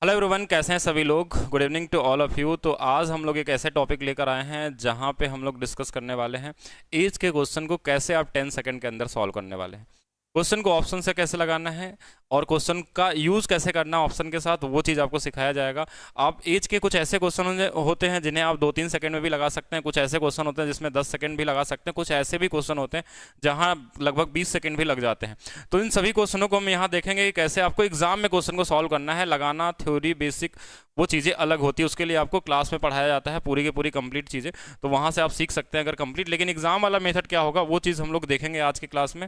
Hello everyone, कैसे हैं सभी लोग। Good evening to all of you. तो आज हम लोग एक ऐसे टॉपिक लेकर आए हैं जहां पे हम लोग डिस्कस करने वाले हैं एज के क्वेश्चन को कैसे आप 10 सेकंड के अंदर सॉल्व करने वाले हैं। क्वेश्चन को ऑप्शन से कैसे लगाना है और क्वेश्चन का यूज़ कैसे करना है ऑप्शन के साथ, वो चीज़ आपको सिखाया जाएगा। आप एज के कुछ ऐसे क्वेश्चन होते हैं जिन्हें आप 2-3 सेकंड में भी लगा सकते हैं, कुछ ऐसे क्वेश्चन होते हैं जिसमें 10 सेकंड भी लगा सकते हैं, कुछ ऐसे भी क्वेश्चन होते हैं जहां लगभग 20 सेकंड भी लग जाते हैं। तो इन सभी क्वेश्चनों को हम यहाँ देखेंगे कि कैसे आपको एग्जाम में क्वेश्चन को सॉल्व करना है। लगाना, थ्योरी, बेसिक, वो चीज़ें अलग होती है, उसके लिए आपको क्लास में पढ़ाया जाता है पूरी की पूरी कंप्लीट चीज़ें, तो वहाँ से आप सीख सकते हैं अगर कंप्लीट। लेकिन एग्जाम वाला मेथड क्या होगा वो चीज़ हम लोग देखेंगे आज की क्लास में।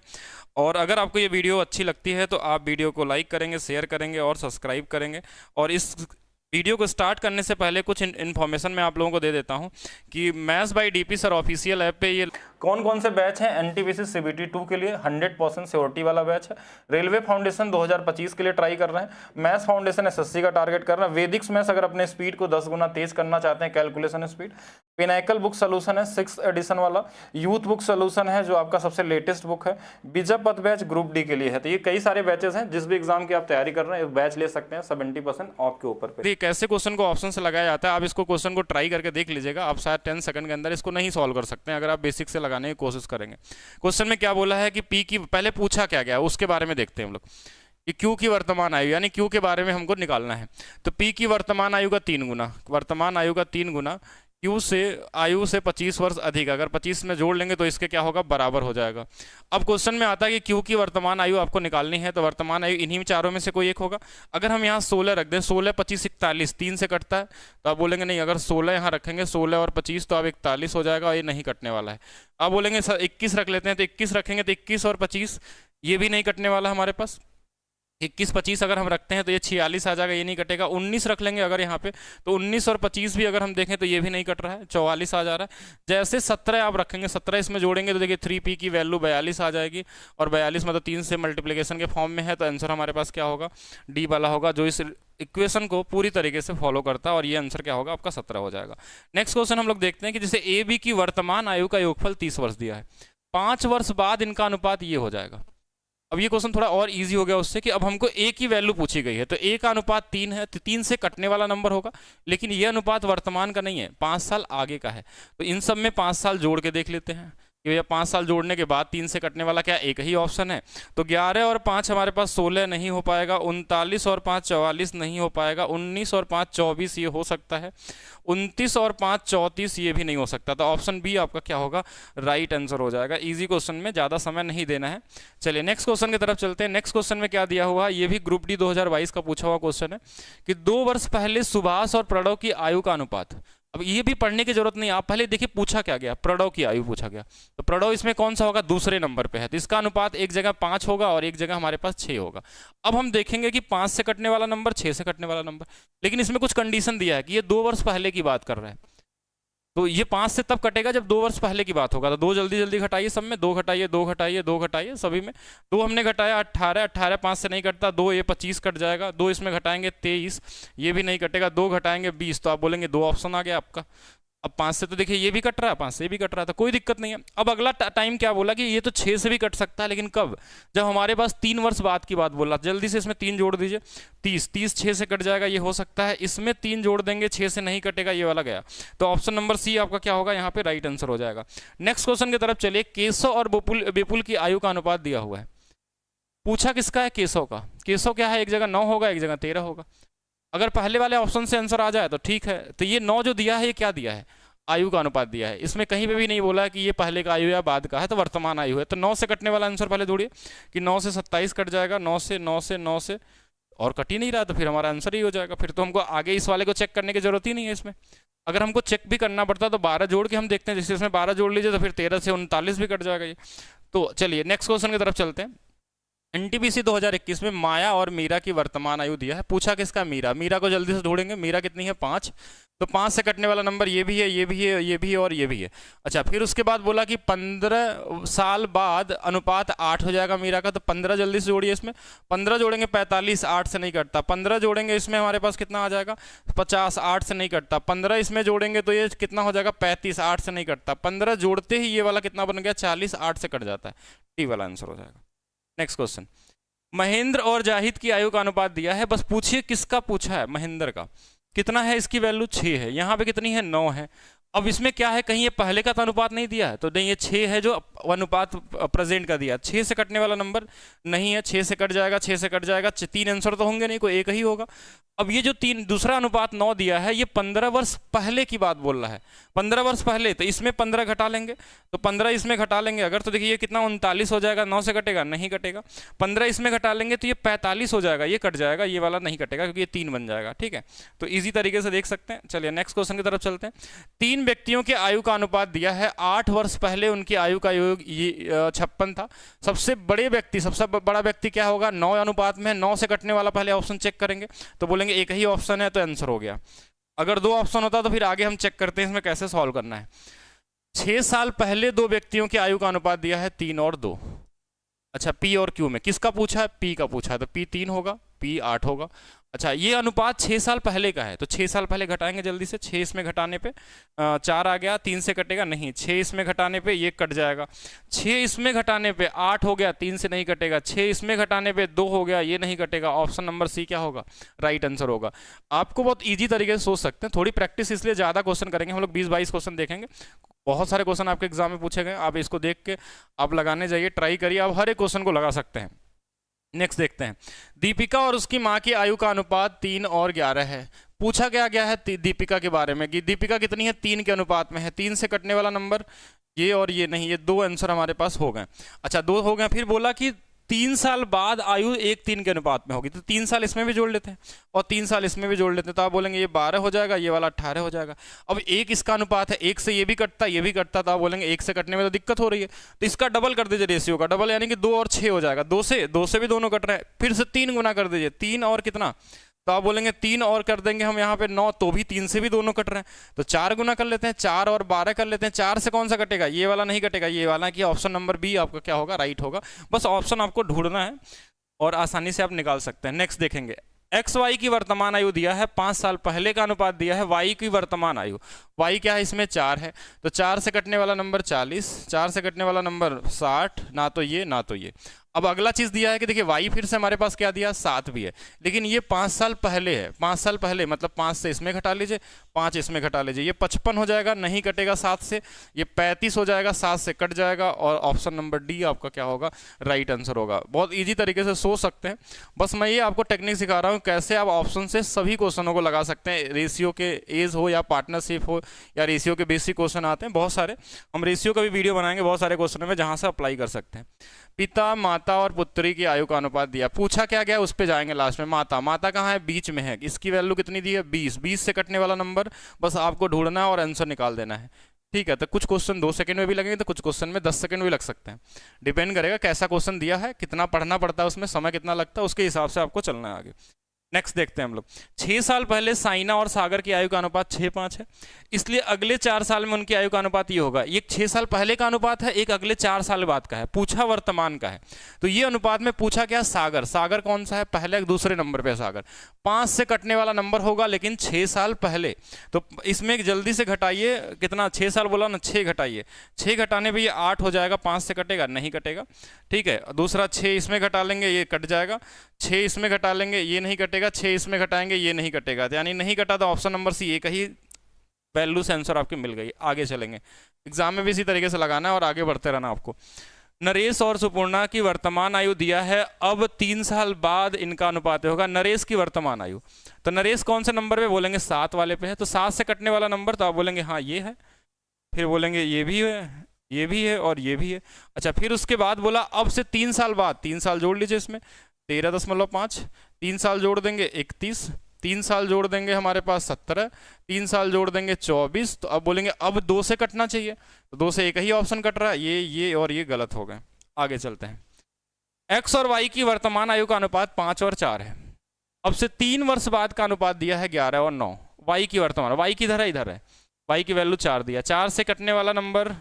और अगर आपको ये वीडियो अच्छी लगती है तो आप वीडियो को लाइक करेंगे, शेयर करेंगे और सब्सक्राइब करेंगे। और इस वीडियो को स्टार्ट करने से पहले कुछ इन्फॉर्मेशन मैं आप लोगों को दे देता हूं कि maths by DP sir official app पे ये कौन कौन से बैच हैं। एनटीपीसी सीबीटी 2 के लिए 100% सिक्योरिटी वाला बैच है। रेलवे फाउंडेशन 2025 के लिए ट्राई कर रहे हैं। मैथ्स फाउंडेशन एसएससी का टारगेट कर रहे हैं। वैदिक मैथ्स अगर अपने स्पीड को 10 गुना तेज करना चाहते हैं, calculation speed. Pinnacle book solution है 6th एडिशन वाला। यूथ बुक सोल्यूशन है जो आपका सबसे लेटेस्ट बुक है। बीजापत बैच ग्रुप डी के लिए है। तो ये कई सारे बैचेस हैं, जिस भी एग्जाम की आप तैयारी कर रहे हैं बैच ले सकते हैं 70% ऑफ के ऊपर पे। कैसे क्वेश्चन को ऑप्शन से लगाया जाता है, आप इसको क्वेश्चन को ट्राई करके देख लीजिएगा। आप शायद 10 सेकंड के अंदर इसको नहीं सॉल्व कर सकते हैं अगर आप बेसिक से लगाने की कोशिश करेंगे। क्वेश्चन में क्या बोला है कि पी की पहले पूछा क्या गया उसके बारे में देखते हैं हम लोग कि क्यू की वर्तमान आयु यानी क्यू के बारे में हमको निकालना है। तो पी की वर्तमान आयु का 3 गुना, वर्तमान आयु का 3 गुना क्यू से आयु से 25 वर्ष अधिक, अगर 25 में जोड़ लेंगे तो इसके क्या होगा, बराबर हो जाएगा। अब क्वेश्चन में आता है कि क्यू की वर्तमान आयु आपको निकालनी है, तो वर्तमान आयु इन्हीं चारों में से कोई एक होगा। अगर हम यहाँ 16 रख दें, 16, 25, 41, 3 से कटता है, तो आप बोलेंगे नहीं, अगर 16 यहाँ रखेंगे 16 और 25 तो अब 41 हो जाएगा और ये नहीं कटने वाला है। आप बोलेंगे सर 21 रख लेते हैं, तो 21 रखेंगे तो 21 और 25 ये भी नहीं कटने वाला हमारे पास। 21-25 अगर हम रखते हैं तो ये 46 आ जाएगा, ये नहीं कटेगा। 19 रख लेंगे अगर यहाँ पे, तो 19 और 25 भी अगर हम देखें तो ये भी नहीं कट रहा है, 44 आ जा रहा है। जैसे 17 आप रखेंगे, 17 इसमें जोड़ेंगे तो देखिए 3p की वैल्यू 42 आ जाएगी, और 42 मतलब 3 से मल्टीप्लिकेशन के फॉर्म में है, तो आंसर हमारे पास क्या होगा, डी वाला होगा, जो इस इक्वेशन को पूरी तरीके से फॉलो करता है, और ये आंसर क्या होगा आपका 17 हो जाएगा। नेक्स्ट क्वेश्चन हम लोग देखते हैं कि जैसे ए बी की वर्तमान आयु का योगफल 30 वर्ष दिया है, 5 वर्ष बाद इनका अनुपात ये हो जाएगा। अब ये क्वेश्चन थोड़ा और इजी हो गया उससे कि अब हमको ए की वैल्यू पूछी गई है, तो ए का अनुपात 3 है, तो 3 से कटने वाला नंबर होगा। लेकिन ये अनुपात वर्तमान का नहीं है, 5 साल आगे का है। तो इन सब में 5 साल जोड़ के देख लेते हैं कि भैया 5 साल जोड़ने के बाद 3 से कटने वाला क्या एक ही ऑप्शन है। तो 11 और 5 हमारे पास 16 नहीं हो पाएगा, 39 और 5 44 नहीं हो पाएगा, 19 और 5 24 ये हो सकता है, 29 और 5 34 ये भी नहीं हो सकता। तो ऑप्शन बी आपका क्या होगा, राइट आंसर हो जाएगा। इजी क्वेश्चन में ज़्यादा समय नहीं देना है। चलिए नेक्स्ट क्वेश्चन की तरफ चलते हैं। नेक्स्ट क्वेश्चन में क्या दिया हुआ, ये भी ग्रुप डी 2022 का पूछा हुआ क्वेश्चन है कि 2 वर्ष पहले सुभाष और प्रणव की आयु का अनुपात। अब ये भी पढ़ने की जरूरत नहीं, आप पहले देखिए पूछा क्या गया, प्रणव की आयु पूछा गया। तो प्रणव इसमें कौन सा होगा, दूसरे नंबर पे है, तो इसका अनुपात एक जगह 5 होगा और एक जगह हमारे पास 6 होगा। अब हम देखेंगे कि 5 से कटने वाला नंबर, 6 से कटने वाला नंबर, लेकिन इसमें कुछ कंडीशन दिया है कि ये 2 वर्ष पहले की बात कर रहा है। तो ये 5 से तब कटेगा जब 2 वर्ष पहले की बात होगा। तो 2 जल्दी जल्दी घटाइए, सब में 2 घटाइए, 2 घटाइए, 2 घटाइए, सभी में 2 हमने घटाया, 18, 18 5 से नहीं कटता, 2 ये 25 कट जाएगा, 2 इसमें घटाएंगे 23, ये भी नहीं कटेगा, 2 घटाएंगे 20, तो आप बोलेंगे 2 ऑप्शन आ गया आपका। अब 5 से तो देखिए ये भी कट रहा है, 5 से भी कट रहा था, कोई दिक्कत नहीं है। अब अगला टाइम क्या बोला कि ये तो 6 से भी कट सकता है, लेकिन कब, जब हमारे पास 3 वर्ष बाद की बात बोला। जल्दी से इसमें 3 जोड़ दीजिए, 30, 30 6 से कट जाएगा, ये हो सकता है। इसमें 3 जोड़ देंगे, 6 से नहीं कटेगा, ये वाला गया। तो ऑप्शन नंबर सी आपका क्या होगा, यहाँ पे राइट आंसर हो जाएगा। नेक्स्ट क्वेश्चन की तरफ चलिए। केशव और विपुल की आयु का अनुपात दिया हुआ है, पूछा किसका है, केशव का। केशव क्या है, एक जगह 9 होगा, एक जगह 13 होगा। अगर पहले वाले ऑप्शन से आंसर आ जाए तो ठीक है। तो ये 9 जो दिया है ये क्या दिया है, आयु का अनुपात दिया है। इसमें कहीं पे भी नहीं बोला है कि ये पहले का आयु या बाद का है, तो वर्तमान आयु है। तो 9 से कटने वाला आंसर पहले जोड़िए कि 9 से 27 कट जाएगा, 9 से 9 से 9 से, और कट ही नहीं रहा, तो फिर हमारा आंसर ही हो जाएगा। फिर तो हमको आगे इस वाले को चेक करने की जरूरत ही नहीं है इसमें। अगर हमको चेक भी करना पड़ता तो 12 जोड़ के हम देखते हैं, जैसे इसमें 12 जोड़ लीजिए तो फिर 13 से 39 भी कट जाएगा ये। तो चलिए नेक्स्ट क्वेश्चन की तरफ चलते हैं। एनटीपीसी 2021 में माया और मीरा की वर्तमान आयु दिया है, पूछा किसका, मीरा। मीरा को जल्दी से ढूंढेंगे, मीरा कितनी है, 5। तो 5 से कटने वाला नंबर ये भी है, ये भी है, ये भी है और ये भी है। अच्छा, फिर उसके बाद बोला कि 15 साल बाद अनुपात 8 हो जाएगा मीरा का। तो 15 जल्दी से जोड़िए, इसमें 15 जोड़ेंगे 45, 8 से नहीं कटता। 15 जोड़ेंगे इसमें हमारे पास कितना आ जाएगा, 50, 8 से नहीं कटता। 15 इसमें जोड़ेंगे तो ये कितना हो जाएगा, 35, 8 से नहीं कटता। 15 जोड़ते ही ये वाला कितना बन गया, 40, 8 से कट जाता है, डी वाला आंसर हो जाएगा। Next question. महेंद्र और जाहिद की आयु का अनुपात दिया है, बस पूछिए किसका पूछा है, महेंद्र का। कितना है, इसकी वैल्यू 6 है, यहाँ पे कितनी है, 9 है। अब इसमें क्या है, कहीं ये पहले का तो अनुपात नहीं दिया है, तो नहीं, ये 6 है जो अनुपात प्रेजेंट का दिया। 6 से कटने वाला नंबर नहीं है, 6 से कट जाएगा, 6 से कट जाएगा, 3 आंसर तो होंगे नहीं, कोई एक ही होगा। अब ये जो दूसरा अनुपात 9 दिया है, ये 15 वर्ष पहले की बात बोल रहा है। 15 वर्ष पहले, तो इसमें 15 घटा लेंगे, तो 15 इसमें घटा लेंगे अगर, तो देखिए ये कितना 39 हो जाएगा, 9 से कटेगा, नहीं कटेगा। 15 इसमें घटा लेंगे तो ये 45 हो जाएगा, ये कट जाएगा, ये वाला नहीं कटेगा क्योंकि ये 3 बन जाएगा। ठीक है, तो ईजी तरीके से देख सकते हैं। चलिए नेक्स्ट क्वेश्चन की तरफ चलते हैं। 3 व्यक्तियों की आयु का अनुपात दिया है, 8 वर्ष पहले उनकी आयु का योग 56 था। सबसे बड़े व्यक्ति, सबसे बड़ा व्यक्ति क्या होगा, 9 अनुपात में, 9 से कटने वाला पहले ऑप्शन चेक करेंगे, तो बोलेंगे एक ही ऑप्शन है तो आंसर हो गया। अगर 2 ऑप्शन होता तो फिर आगे हम चेक करते हैं इसमें कैसे सॉल्व करना है। 6 साल पहले 2 व्यक्तियों की आयु का अनुपात दिया है 3 और 2। अच्छा, पी और क्यू में किसका पूछा है, पी का पूछा है, तो पी 3 होगा, पी 8 होगा। अच्छा, ये अनुपात 6 साल पहले का है, तो 6 साल पहले घटाएंगे जल्दी से। 6 इसमें घटाने पे 4 आ गया, 3 से कटेगा नहीं, 6 इसमें घटाने पे ये कट जाएगा, 6 इसमें घटाने पे 8 हो गया, 3 से नहीं कटेगा, 6 इसमें घटाने पे 2 हो गया, ये नहीं कटेगा। ऑप्शन नंबर सी क्या होगा, राइट आंसर होगा। आपको बहुत ईजी तरीके से सोच सकते हैं, थोड़ी प्रैक्टिस इसलिए ज़्यादा क्वेश्चन करेंगे हम लोग, 20-22 क्वेश्चन देखेंगे। बहुत सारे क्वेश्चन आपके एग्जाम में पूछे गए, आप इसको देख के आप लगाने जाइए, ट्राई करिए, आप हर एक क्वेश्चन को लगा सकते हैं। नेक्स्ट देखते हैं, दीपिका और उसकी मां की आयु का अनुपात 3 और 11 है। पूछा क्या गया है दीपिका के बारे में कि दीपिका कितनी है, 3 के अनुपात में है। 3 से कटने वाला नंबर ये और ये नहीं, ये 2 आंसर हमारे पास हो गए। अच्छा, 2 हो गए, फिर बोला कि 3 साल बाद आयु 1:3 के अनुपात में होगी, तो 3 साल इसमें भी जोड़ लेते हैं और 3 साल इसमें भी जोड़ लेते हैं, तो आप बोलेंगे ये 12 हो जाएगा, ये वाला 18 हो जाएगा। अब 1 इसका अनुपात है, 1 से ये भी कटता, ये भी कटता, तो आप बोलेंगे 1 से कटने में तो दिक्कत हो रही है, तो इसका डबल कर दीजिए, रेशियो का डबल, यानी कि 2 और 6 हो जाएगा। 2 से भी दोनों कट रहे हैं, फिर से 3 गुना कर दीजिए, 3 और कितना, तो आप बोलेंगे 3 और कर देंगे हम यहाँ पे 9, तो भी 3 से भी दोनों कट रहे हैं, तो 4 गुना कर लेते हैं, 4 और 12 कर लेते हैं। 4 से कौन सा कटेगा, ये वाला नहीं कटेगा, ये वाला, कि ऑप्शन नंबर बी आपका क्या होगा, राइट होगा। बस ऑप्शन आपको ढूंढना है और आसानी से आप निकाल सकते हैं। नेक्स्ट देखेंगे, एक्स वाई की वर्तमान आयु दिया है, 5 साल पहले का अनुपात दिया है, वाई की वर्तमान आयु, वाई क्या है इसमें 4 है, तो 4 से कटने वाला नंबर 40, 4 से कटने वाला नंबर 60, ना तो ये ना तो ये। अब अगला चीज दिया है कि देखिए वाई फिर से हमारे पास क्या दिया, 7 भी है, लेकिन ये 5 साल पहले है। 5 साल पहले मतलब 5 से इसमें घटा लीजिए, 5 इसमें घटा लीजिए, ये 55 हो जाएगा, नहीं कटेगा 7 से, ये 35 हो जाएगा, 7 से कट जाएगा, और ऑप्शन नंबर डी आपका क्या होगा, राइट आंसर होगा। बहुत ईजी तरीके से सोच सकते हैं, बस मैं ये आपको टेक्निक सिखा रहा हूँ कैसे आप ऑप्शन से सभी क्वेश्चनों को लगा सकते हैं। रेशियो के एज हो या पार्टनरशिप हो या रेशियो के बेसिक क्वेश्चन आते हैं बहुत सारे, हम रेशियो का भी वीडियो बनाएंगे बहुत सारे क्वेश्चनों में जहाँ से अप्लाई कर सकते हैं। पिता, माता और पुत्री की आयु का अनुपात दिया, पूछा क्या गया उस पे जाएंगे लास्ट में। माता, माता कहाँ है, बीच में है, इसकी वैल्यू कितनी दी है, 20, 20 से कटने वाला नंबर बस आपको ढूंढना है और आंसर निकाल देना है। ठीक है, तो कुछ क्वेश्चन 2 सेकंड में भी लगेंगे, तो कुछ क्वेश्चन में 10 सेकंड भी लग सकते हैं, डिपेंड करेगा कैसा क्वेश्चन दिया है, कितना पढ़ना पड़ता है, उसमें समय कितना लगता है, उसके हिसाब से आपको चलना है आगे। नेक्स्ट देखते हैं हम लोग, 6 साल पहले साइना और सागर की आयु का अनुपात 6:5 है, इसलिए अगले 4 साल में उनकी आयु का अनुपात ये होगा। एक 6 साल पहले का अनुपात है, एक अगले 4 साल बाद का है, पूछा वर्तमान का है, तो ये अनुपात में पूछा क्या, सागर, सागर कौन सा है, पहले दूसरे नंबर पे सागर, 5 से कटने वाला नंबर होगा, लेकिन 6 साल पहले, तो इसमें जल्दी से घटाइए, कितना 6 साल बोला ना, 6 घटाइए, 6 घटाने पर ये 8 हो जाएगा, 5 से कटेगा नहीं कटेगा। ठीक है, दूसरा 6 इसमें घटा लेंगे, ये कट जाएगा, 6 इसमें घटा लेंगे, ये नहीं कटेगा, 6 इसमें घटाएंगे, ये नहीं कटेगा, यानी नहीं कटा, तो ऑप्शन नंबर सी एक ही वैल्यू से आंसर आपकी मिल गई। आगे चलेंगे, एग्जाम में भी इसी तरीके से लगाना है और आगे बढ़ते रहना आपको। नरेश और सुपूर्णा की वर्तमान आयु दिया है, अब 3 साल बाद इनका अनुपात होगा। नरेश की वर्तमान आयु, तो नरेश कौन से नंबर पे, बोलेंगे 7 वाले पे है, तो 7 से कटने वाला नंबर, तो आप बोलेंगे हाँ ये है, फिर बोलेंगे ये भी है, ये भी है और ये भी है। अच्छा, फिर उसके बाद बोला अब से 3 साल बाद, 3 साल जोड़ लीजिए इसमें, 13.5, 3 साल जोड़ देंगे 31, 3 साल जोड़ देंगे हमारे पास 17, 3 साल जोड़ देंगे 24, तो अब बोलेंगे अब 2 से कटना चाहिए, तो 2 से एक ही ऑप्शन कट रहा है, ये और ये गलत हो गए। आगे चलते हैं, एक्स और वाई की वर्तमान आयु का अनुपात 5 और 4 है, अब से 3 वर्ष बाद का अनुपात दिया है 11 और 9। वाई की वर्तमान, वाई की इधर है, वाई की वैल्यू 4 दिया, 4 से कटने वाला नंबर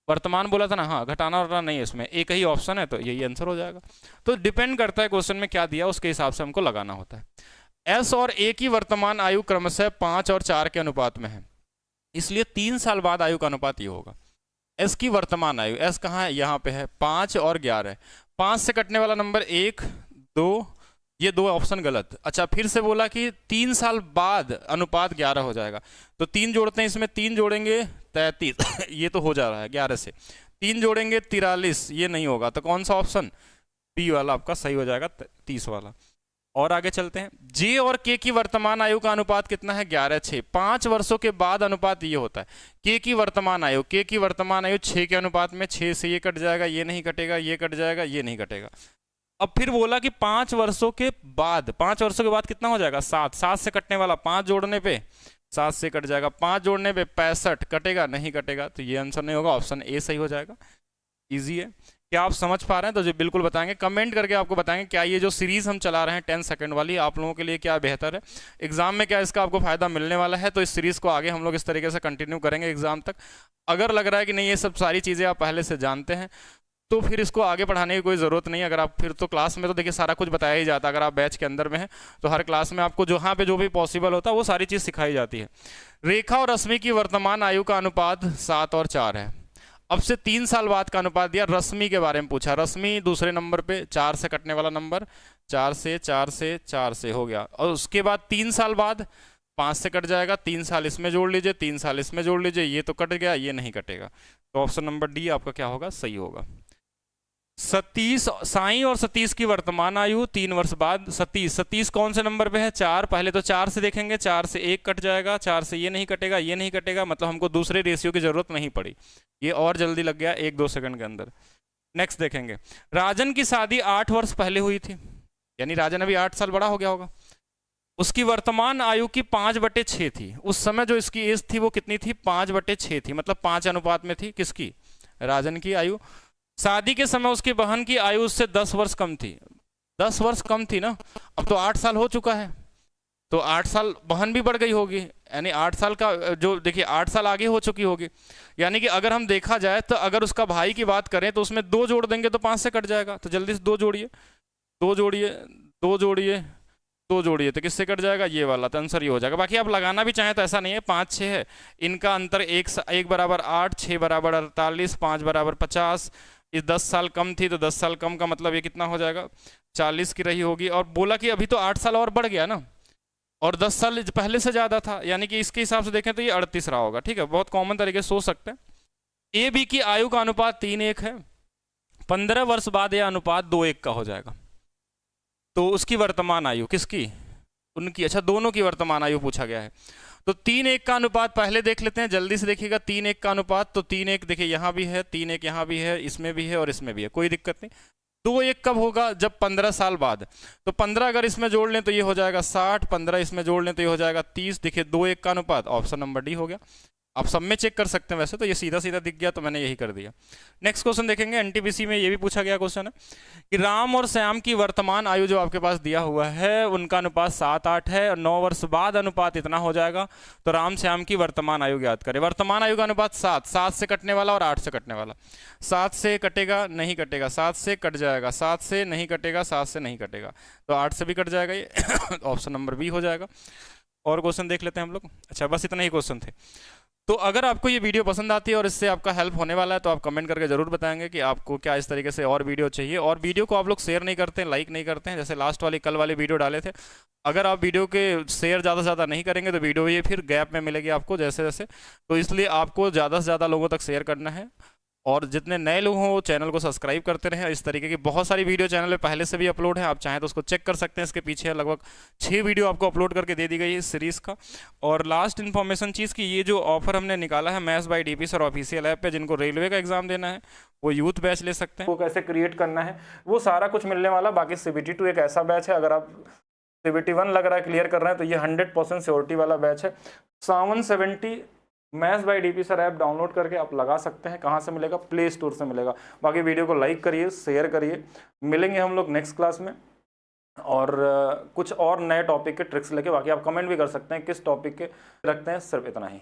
वर्तमान बोला था ना, हाँ घटाना वटाना नहीं है इसमें, एक ही ऑप्शन है, तो यही आंसर हो जाएगा। तो डिपेंड करता है क्वेश्चन में क्या दिया, उसके हिसाब से हमको लगाना होता है। एस और ए की वर्तमान आयु क्रमशः 5 और 4 के अनुपात में है, इसलिए 3 साल बाद आयु का अनुपात ये होगा। एस की वर्तमान आयु, एस कहाँ है, यहाँ पे है, 5 और 11, 5 से कटने वाला नंबर 1 2, ये 2 ऑप्शन गलत। अच्छा, फिर से बोला कि 3 साल बाद अनुपात 11 हो जाएगा, तो 3 जोड़ते हैं, इसमें 3 जोड़ेंगे 33 ये तो हो जा रहा है 11 से, 3 जोड़ेंगे 43, ये नहीं होगा, तो कौन सा ऑप्शन बी वाला आपका सही हो जाएगा, 30 वाला। और आगे चलते हैं, जे और के की वर्तमान आयु का अनुपात कितना है, 11:6। 5 वर्षों के बाद अनुपात ये होता है, के की वर्तमान आयु, के की वर्तमान आयु 6 के अनुपात में, 6 से ये कट जाएगा, ये नहीं कटेगा, ये कट जाएगा, ये नहीं कटेगा। अब फिर बोला कि 5 वर्षों के बाद, 5 वर्षों के बाद कितना हो जाएगा, 7, 7 से कटने वाला 5 जोड़ने पे 7 से कट जाएगा, 5 जोड़ने पे 65, कटेगा नहीं कटेगा, तो ये आंसर नहीं होगा, ऑप्शन ए सही हो जाएगा। इजी है, क्या आप समझ पा रहे हैं? तो जो बिल्कुल बताएंगे, कमेंट करके आपको बताएंगे क्या ये जो सीरीज हम चला रहे हैं 10 सेकंड वाली आप लोगों के लिए क्या बेहतर है, एग्जाम में क्या इसका आपको फायदा मिलने वाला है। तो इस सीरीज को आगे हम लोग इस तरीके से कंटिन्यू करेंगे एग्जाम तक। अगर लग रहा है कि नहीं ये सब सारी चीज़ें आप पहले से जानते हैं, तो फिर इसको आगे पढ़ाने की कोई ज़रूरत नहीं। अगर आप फिर तो क्लास में तो देखिए सारा कुछ बताया ही जाता है, अगर आप बैच के अंदर में हैं तो हर क्लास में आपको जहाँ पे जो भी पॉसिबल होता है वो सारी चीज़ सिखाई जाती है। रेखा और रश्मि की वर्तमान आयु का अनुपात 7 और 4 है। अब से 3 साल बाद का अनुपात दिया, रश्मि के बारे में पूछा, रश्मि दूसरे नंबर पे 4 से कटने वाला नंबर, 4 से 4 से 4 से हो गया, और उसके बाद 3 साल बाद 5 से कट जाएगा, 3 साल इसमें जोड़ लीजिए, 3 साल इसमें जोड़ लीजिए, ये तो कट गया, ये नहीं कटेगा, तो ऑप्शन नंबर डी आपका क्या होगा, सही होगा। सतीश, साईं और सतीश की वर्तमान आयु 3 वर्ष बाद, सतीश, सतीश कौन से नंबर पे है, 4, पहले तो 4 से देखेंगे, 4 से 1 कट जाएगा, 4 से ये नहीं कटेगा, ये नहीं कटेगा, मतलब हमको दूसरे रेशियो की जरूरत नहीं पड़ी, ये और जल्दी लग गया 1-2 सेकंड के अंदर। नेक्स्ट देखेंगे, राजन की शादी 8 वर्ष पहले हुई थी, यानी राजन अभी 8 साल बड़ा हो गया होगा, उसकी वर्तमान आयु की 5/6 थी, उस समय जो इसकी एज थी वो कितनी थी, 5/6 थी, मतलब 5 अनुपात में थी, किसकी, राजन की आयु। शादी के समय उसकी बहन की आयु उससे 10 वर्ष कम थी, 10 वर्ष कम थी ना, अब तो 8 साल हो चुका है, तो 8 साल बहन भी बढ़ गई होगी, यानी 8 साल का जो देखिए 8 साल आगे हो चुकी होगी, यानी कि अगर हम देखा जाए तो अगर उसका भाई की बात करें तो उसमें 2 जोड़ देंगे तो 5 से कट जाएगा, तो जल्दी से 2 जोड़िए, 2 जोड़िए, 2 जोड़िए, 2 जोड़िए, तो किससे कट जाएगा, ये वाला, तो आंसर ये हो जाएगा। बाकी आप लगाना भी चाहें तो ऐसा नहीं है, 5-6 है, इनका अंतर 1 बराबर 8, 6 बराबर 48, 5 बराबर 50, इस 10 साल कम थी तो 10 साल कम का मतलब ये कितना हो जाएगा, 40 की रही होगी, और बोला कि अभी तो 8 साल और बढ़ गया ना, और 10 साल पहले से ज़्यादा था, यानी कि इसके हिसाब से देखें तो ये 38 रहा होगा, ठीक है, बहुत कॉमन तरीके से सोच सकते हैं। ए बी की आयु का अनुपात 3:1 है, 15 वर्ष बाद यह अनुपात 2:1 का हो जाएगा, तो उसकी वर्तमान आयु किसकी, उनकी, अच्छा दोनों की वर्तमान आयु पूछा गया है, तो 3:1 का अनुपात पहले देख लेते हैं, जल्दी से देखिएगा 3:1 का अनुपात, तो 3:1 देखिए यहाँ भी है, 3:1 यहाँ भी है, इसमें भी है और इसमें भी है, कोई दिक्कत नहीं। 2:1 कब होगा, जब 15 साल बाद, तो 15 अगर इसमें जोड़ लें तो ये हो जाएगा 60, 15 इसमें जोड़ लें तो ये हो जाएगा 30, देखिए 2:1 का अनुपात, ऑप्शन नंबर डी हो गया। आप सब में चेक कर सकते हैं, वैसे तो ये सीधा सीधा दिख गया तो मैंने यही कर दिया। नेक्स्ट क्वेश्चन देखेंगे, एनटीपीसी में ये भी पूछा गया क्वेश्चन है कि राम और श्याम की वर्तमान आयु जो आपके पास दिया हुआ है उनका अनुपात 7-8 है और 9 वर्ष बाद अनुपात इतना हो जाएगा, तो राम श्याम की वर्तमान आयु ज्ञात करें। वर्तमान आयु का अनुपात 7, 7 से कटने वाला और 8 से कटने वाला, 7 से कटेगा नहीं कटेगा, 7 से कट जाएगा, 7 से नहीं कटेगा, 7 से नहीं कटेगा, तो 8 से भी कट जाएगा, ये ऑप्शन नंबर बी हो जाएगा। और क्वेश्चन देख लेते हैं हम लोग। अच्छा बस इतना ही क्वेश्चन थे। तो अगर आपको ये वीडियो पसंद आती है और इससे आपका हेल्प होने वाला है तो आप कमेंट करके ज़रूर बताएंगे कि आपको क्या इस तरीके से और वीडियो चाहिए। और वीडियो को आप लोग शेयर नहीं करते हैं, लाइक नहीं करते हैं, जैसे लास्ट वाली कल वाली वीडियो डाले थे, अगर आप वीडियो के शेयर ज़्यादा से ज़्यादा नहीं करेंगे तो वीडियो ये फिर गैप में मिलेगी आपको जैसे जैसे, तो इसलिए आपको ज़्यादा से ज़्यादा लोगों तक शेयर करना है। और जितने नए लोग हों चैनल को सब्सक्राइब करते रहें। इस तरीके की बहुत सारी वीडियो चैनल पे पहले से भी अपलोड है, आप चाहें तो उसको चेक कर सकते हैं। इसके पीछे लगभग 6 वीडियो आपको अपलोड करके दे दी गई है इस सीरीज़ का। और लास्ट इन्फॉर्मेशन चीज़ की, ये जो ऑफर हमने निकाला है maths by DP sir official app पे, जिनको रेलवे का एग्जाम देना है वो यूथ बैच ले सकते हैं। वो कैसे क्रिएट करना है वो सारा कुछ मिलने वाला। बाकी CBT 2 एक ऐसा बैच है, अगर आप CBT 1 लग रहा है क्लियर कर रहे हैं तो ये 100% श्योरिटी वाला बैच है। 770 maths by DP sir app download करके आप लगा सकते हैं। कहाँ से मिलेगा? प्ले स्टोर से मिलेगा। बाकी वीडियो को लाइक करिए, शेयर करिए। मिलेंगे हम लोग नेक्स्ट क्लास में और कुछ और नए टॉपिक के ट्रिक्स लेके। बाकी आप कमेंट भी कर सकते हैं किस टॉपिक के रखते हैं। सिर्फ इतना ही।